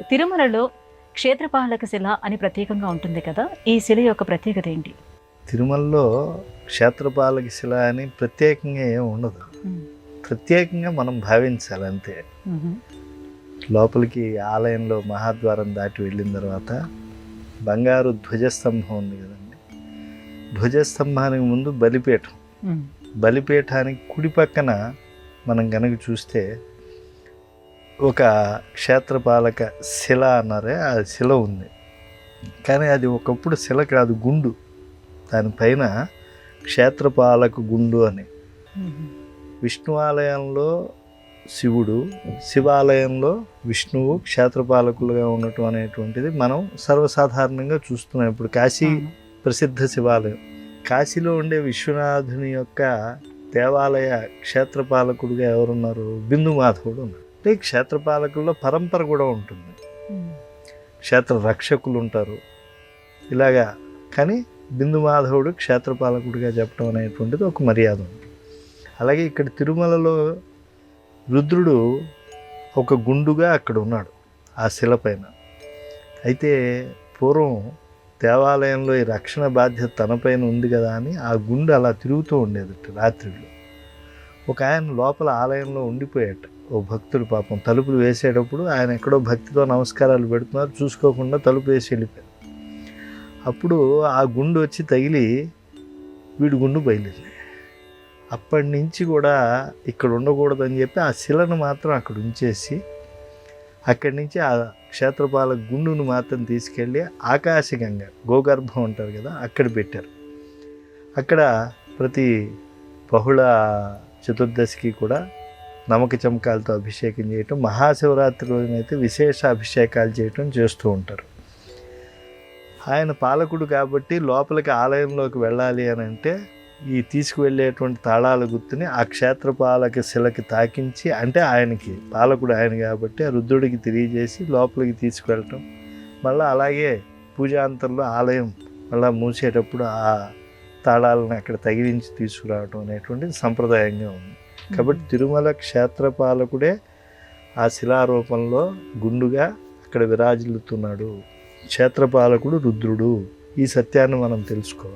తిరుమలలో క్షేత్రపాలక శిల అని ప్రత్యేకంగా ఉంటుంది కదా, ఈ శిల యొక్క ప్రత్యేకత ఏంటి? తిరుమలలో క్షేత్రపాలక శిల అని ప్రత్యేకంగా ఏమి ఉండదు. ప్రత్యేకంగా మనం భావించాలి అంతే. లోపలికి ఆలయంలో మహాద్వారం దాటి వెళ్ళిన తర్వాత బంగారు ధ్వజస్తంభం ఉంది కదండి. ధ్వజస్తంభానికి ముందు బలిపీఠం. బలిపీఠానికి కుడి పక్కన మనం కనుక చూస్తే ఒక క్షేత్రపాలక శిల అన్నారే, ఆ శిల ఉంది. కానీ అది ఒకప్పుడు శిల కాదు, గుండు. దానిపైన క్షేత్రపాలక గుండు అని. విష్ణు ఆలయంలో శివుడు, శివాలయంలో విష్ణువు క్షేత్రపాలకులుగా ఉండటం అనేటువంటిది మనం సర్వసాధారణంగా చూస్తున్నాం. ఇప్పుడు కాశీ ప్రసిద్ధ శివాలయం. కాశీలో ఉండే విశ్వనాథుని యొక్క దేవాలయ క్షేత్రపాలకుడుగా ఎవరున్నారు? బిందు మాధవుడు ఉన్నారు. అంటే క్షేత్రపాలకుల్లో పరంపర కూడా ఉంటుంది. క్షేత్ర రక్షకులు ఉంటారు ఇలాగా. కానీ బిందు మాధవుడు క్షేత్రపాలకుడిగా చెప్పడం అనేటువంటిది ఒక మర్యాద ఉంది. అలాగే ఇక్కడ తిరుమలలో రుద్రుడు ఒక గుండుగా అక్కడ ఉన్నాడు ఆ శిలపైన. అయితే పూర్వం దేవాలయంలో ఈ రక్షణ బాధ్యత తనపైన ఉంది కదా అని ఆ గుండు అలా తిరుగుతూ ఉండేది రాత్రిలో. ఒక ఆయన లోపల ఆలయంలో ఉండిపోయాట. ఓ భక్తుడు పాపం తలుపులు వేసేటప్పుడు ఆయన ఎక్కడో భక్తితో నమస్కారాలు పెడుతున్నారు, చూసుకోకుండా తలుపు వేసి వెళ్ళిపోయారు. అప్పుడు ఆ గుండు వచ్చి తగిలి వీడి గుండు బయలుదేరింది. అప్పటి నుంచి కూడా ఇక్కడ ఉండకూడదని చెప్పి ఆ శిలను మాత్రం అక్కడ ఉంచేసి అక్కడి నుంచి ఆ క్షేత్రపాలక గుండును మాత్రం తీసుకెళ్ళి ఆకాశగంగా, గోగర్భం అంటారు కదా, అక్కడ పెట్టారు. అక్కడ ప్రతి బహుళ చతుర్దశికి కూడా నమక చమకాలతో అభిషేకం చేయటం, మహాశివరాత్రి రోజునైతే విశేష అభిషేకాలు చేయటం చేస్తూ ఉంటారు. ఆయన పాలకుడు కాబట్టి లోపలికి ఆలయంలోకి వెళ్ళాలి అని అంటే ఈ తీసుకువెళ్ళేటువంటి తాళాల గుర్తుని ఆ క్షేత్రపాలక శిలకి తాకించి, అంటే ఆయనకి పాలకుడు ఆయన కాబట్టి ఆ రుద్రుడికి తెలియజేసి లోపలికి తీసుకువెళ్ళటం. మళ్ళీ అలాగే పూజాంతరంలో ఆలయం మళ్ళీ మూసేటప్పుడు ఆ తాళాలను అక్కడ తగిలించి తీసుకురావటం అనేటువంటిది సంప్రదాయంగా ఉంది. కాబట్టి తిరుమల క్షేత్రపాలకుడే ఆ శిలారూపంలో గుండుగా అక్కడ విరాజిల్లుతున్నాడు. క్షేత్రపాలకుడు రుద్రుడు. ఈ సత్యాన్ని మనం తెలుసుకోవాలి.